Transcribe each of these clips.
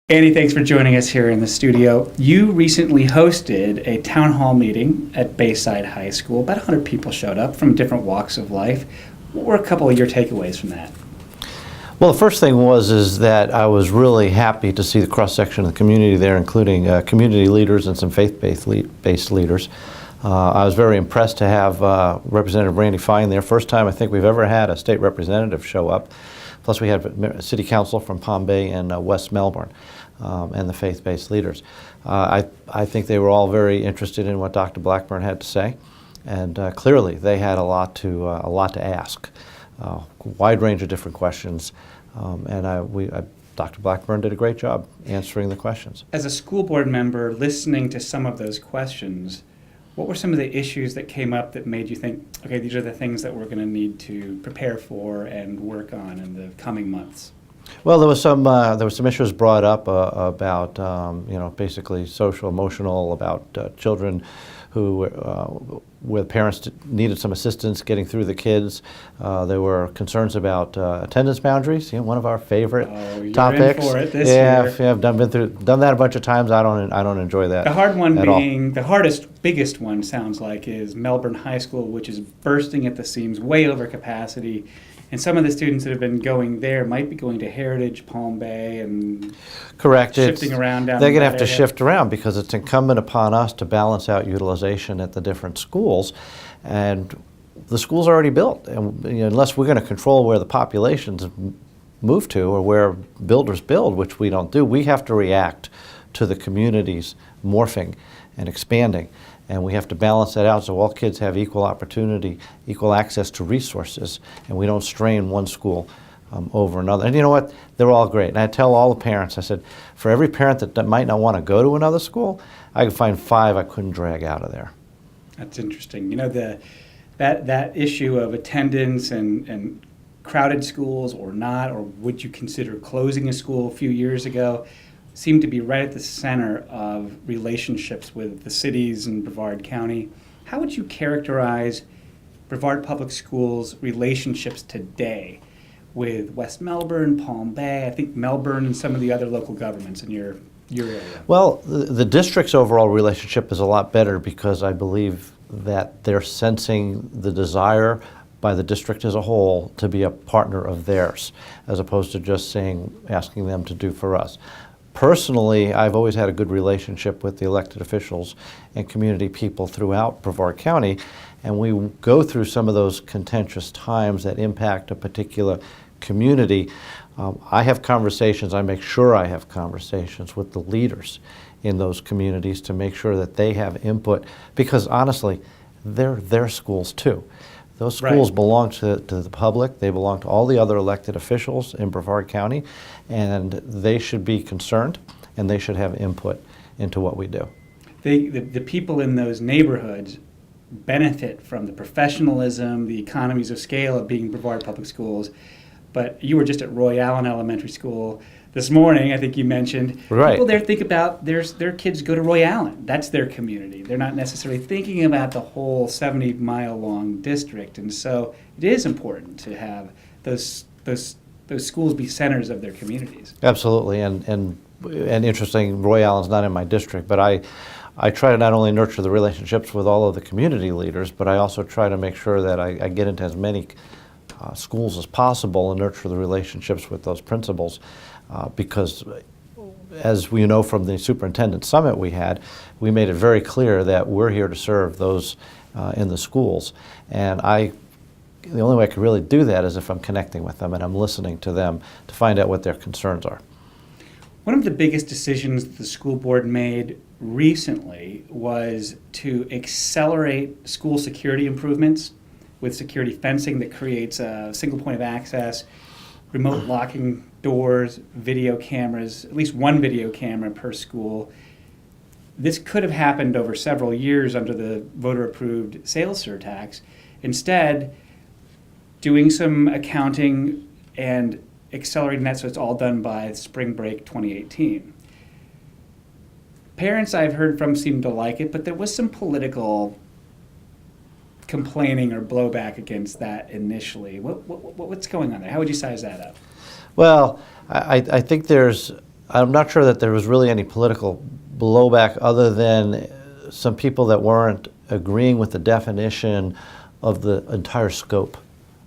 Andy, thanks for joining us here in the studio. You recently hosted a town hall meeting at Bayside High School. About 100 people showed up from different walks of life. What were a couple of your takeaways from that? Well, the first thing is that I was really happy to see the cross-section of the community there, including community leaders and some faith-based leaders. I was very impressed to have Representative Randy Fine there. First time I think we've ever had a state representative show up. Plus we had a city council from Palm Bay and West Melbourne and the faith-based leaders. I think they were all very interested in what Dr. Blackburn had to say, and clearly they had a lot to ask. Wide range of different questions, Dr. Blackburn did a great job answering the questions. As a school board member, listening to some of those questions, what were some of the issues that came up that made you think, okay, these are the things that we're going to need to prepare for and work on in the coming months? Well, there was some issues brought up about basically social, emotional, about children who where parents needed some assistance getting through the kids. There were concerns about attendance boundaries. One of our favorite topics. In for it this year. Yeah, I've done that a bunch of times. I don't enjoy that. The hard one being the hardest, biggest one sounds like is Melbourne High School, which is bursting at the seams, way over capacity. And some of the students that have been going there might be going to Heritage, Palm Bay, and correct. Shifting around down. They're going to have to shift around because it's incumbent upon us to balance out utilization at the different schools, and the schools are already built. And unless we're going to control where the populations move to or where builders build, which we don't do, we have to react to the communities morphing and expanding. And we have to balance that out so all kids have equal opportunity, equal access to resources, and we don't strain one school over another. And you know what? They're all great. And I tell all the parents, I said, for every parent that might not want to go to another school, I could find 5 I couldn't drag out of there. That's interesting. That issue of attendance and crowded schools or not, or would you consider closing a school a few years ago, seemed to be right at the center of relationships with the cities in Brevard County. How would you characterize Brevard Public Schools' relationships today with West Melbourne, Palm Bay, I think Melbourne, and some of the other local governments in your area? Well, the district's overall relationship is a lot better because I believe that they're sensing the desire by the district as a whole to be a partner of theirs, as opposed to just asking them to do for us. Personally, I've always had a good relationship with the elected officials and community people throughout Brevard County, and we go through some of those contentious times that impact a particular community. I have conversations, I make sure I have conversations with the leaders in those communities to make sure that they have input, because honestly, they're their schools too. Those schools belong to the public. They belong to all the other elected officials in Brevard County, and they should be concerned, and they should have input into what we do. The people in those neighborhoods benefit from the professionalism, the economies of scale of being Brevard Public Schools. But you were just at Roy Allen Elementary School this morning, I think you mentioned. Right. People there think about their kids go to Roy Allen. That's their community. They're not necessarily thinking about the whole 70-mile-long district. And so it is important to have those schools be centers of their communities. Absolutely. And interesting, Roy Allen's not in my district, but I try to not only nurture the relationships with all of the community leaders, but I also try to make sure that I get into as many schools as possible and nurture the relationships with those principals. Because as we know from the superintendent summit we had, we made it very clear that we're here to serve those in the schools. And the only way I can really do that is if I'm connecting with them and I'm listening to them to find out what their concerns are. One of the biggest decisions that the school board made recently was to accelerate school security improvements with security fencing that creates a single point of access, remote locking doors, video cameras, at least one video camera per school. This could have happened over several years under the voter-approved sales surtax. Instead, doing some accounting and accelerating that so it's all done by spring break 2018. Parents I've heard from seem to like it, but there was some political complaining or blowback against that initially. What's going on there? How would you size that up? Well, I think there's I'm not sure that there was really any political blowback other than some people that weren't agreeing with the definition of the entire scope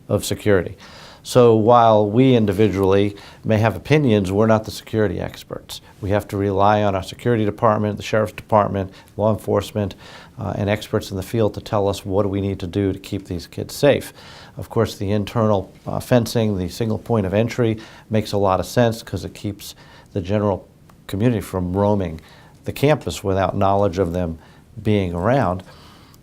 of security. So while we individually may have opinions, we're not the security experts. We have to rely on our security department, the sheriff's department, law enforcement, and experts in the field to tell us what do we need to do to keep these kids safe. Of course, the internal fencing, the single point of entry, makes a lot of sense because it keeps the general community from roaming the campus without knowledge of them being around.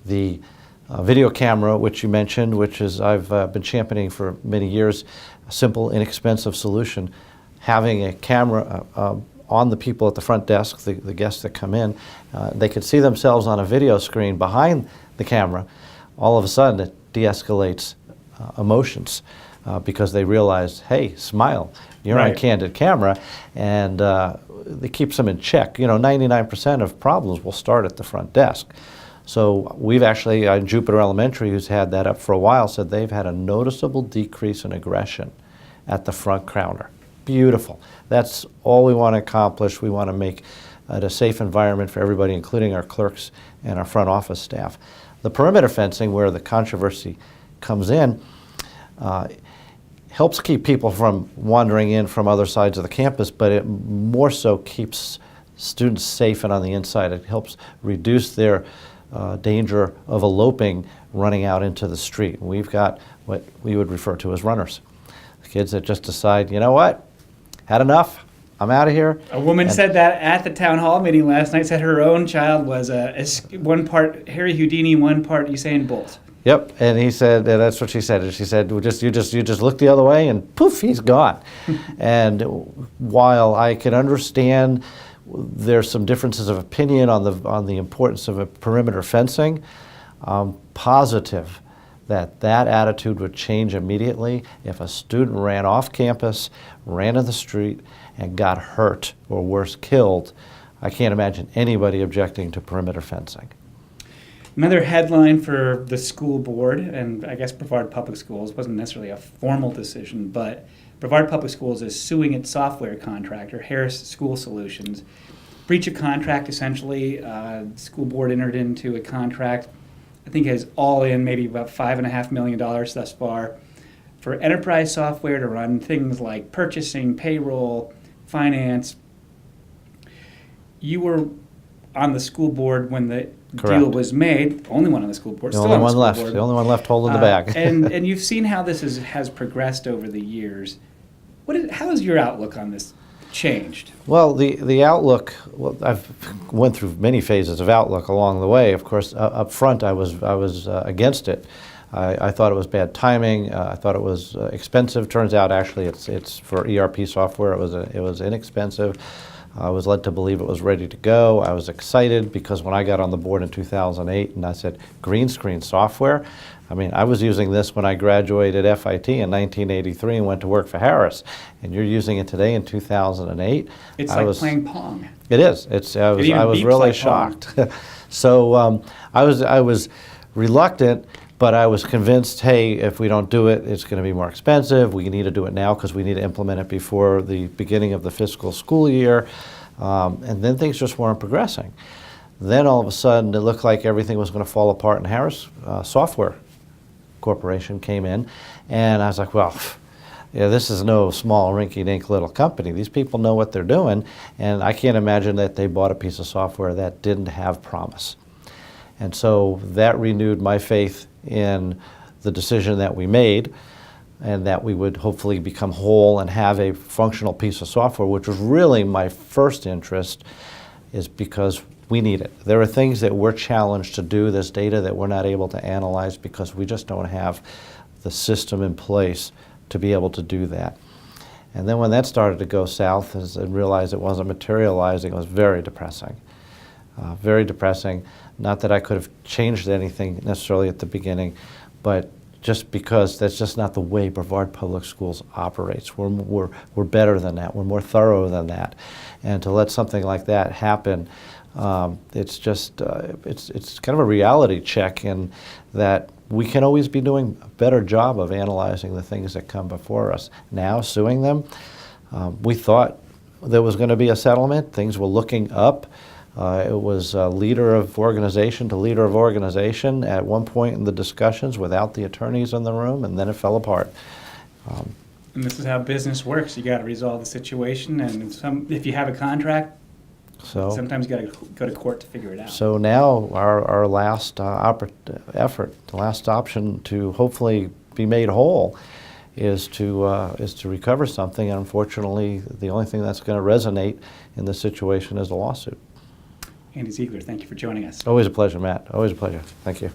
The video camera, which you mentioned, which is I've been championing for many years, a simple, inexpensive solution. Having a camera on the people at the front desk, the guests that come in, they could see themselves on a video screen behind the camera. All of a sudden, it de-escalates emotions because they realize, hey, smile, you're Right. on candid camera, and it keeps them in check. 99% of problems will start at the front desk. So we've actually, Jupiter Elementary, who's had that up for a while, said they've had a noticeable decrease in aggression at the front counter. Beautiful. That's all we want to accomplish. We want to make it a safe environment for everybody, including our clerks and our front office staff. The perimeter fencing, where the controversy comes in, helps keep people from wandering in from other sides of the campus, but it more so keeps students safe and on the inside. It helps reduce their danger of eloping running out into the street. We've got what we would refer to as runners. Kids that just decide, you know what, had enough, I'm out of here. A woman said that at the town hall meeting last night, said her own child was one part Harry Houdini, one part Usain Bolt. Yep, and he said, and that's what she said. And she said, you just look the other way, and poof, he's gone. And while I can understand there's some differences of opinion on the importance of a perimeter fencing, I'm positive that attitude would change immediately if a student ran off campus, ran in the street, and got hurt or worse, killed. I can't imagine anybody objecting to perimeter fencing. Another headline for the school board, and I guess Brevard Public Schools, wasn't necessarily a formal decision, but Brevard Public Schools is suing its software contractor, Harris School Solutions. Breach of contract, essentially. The school board entered into a contract, I think has all in maybe about $5.5 million thus far, for enterprise software to run things like purchasing, payroll, finance. You were on the school board when the Correct. deal was made, the only one on the school board. The still only on one school left. board. The only one left holding the bag. and you've seen how this has progressed over the years. How has your outlook on this changed? Well, the outlook, I've went through many phases of outlook along the way. Of course, up front, I was against it. I thought it was bad timing. I thought it was expensive. Turns out, actually, it's for ERP software. It was inexpensive. I was led to believe it was ready to go. I was excited because when I got on the board in 2008 and I said, green screen software, I mean, I was using this when I graduated FIT in 1983 and went to work for Harris, and you're using it today in 2008. It's like playing Pong. It is. I was really shocked. So I was reluctant, but I was convinced, hey, if we don't do it, it's going to be more expensive. We need to do it now because we need to implement it before the beginning of the fiscal school year. And then things just weren't progressing. Then all of a sudden, it looked like everything was going to fall apart, and Harris Software Corporation came in, and I was like, well, yeah, this is no small rinky-dink little company. These people know what they're doing, and I can't imagine that they bought a piece of software that didn't have promise. And so that renewed my faith in the decision that we made, and that we would hopefully become whole and have a functional piece of software, which was really my first interest, is because we need it. There are things that we're challenged to do, there's data that we're not able to analyze because we just don't have the system in place to be able to do that. And then when that started to go south and realized it wasn't materializing, it was very depressing. Very depressing. Not that I could have changed anything necessarily at the beginning, but just because that's just not the way Brevard Public Schools operates. We're better than that. We're more thorough than that. And to let something like that happen, it's just it's kind of a reality check in that we can always be doing a better job of analyzing the things that come before us. Now, suing them, we thought there was going to be a settlement. Things were looking up. It was leader of organization to leader of organization at one point in the discussions without the attorneys in the room, and then it fell apart. And this is how business works. You got to resolve the situation, and if you have a contract, So, sometimes you got to go to court to figure it out. so now our last effort, the last option to hopefully be made whole is to recover something. And unfortunately, the only thing that's going to resonate in this situation is a lawsuit. Andy Ziegler, thank you for joining us. Always a pleasure, Matt. Always a pleasure. Thank you.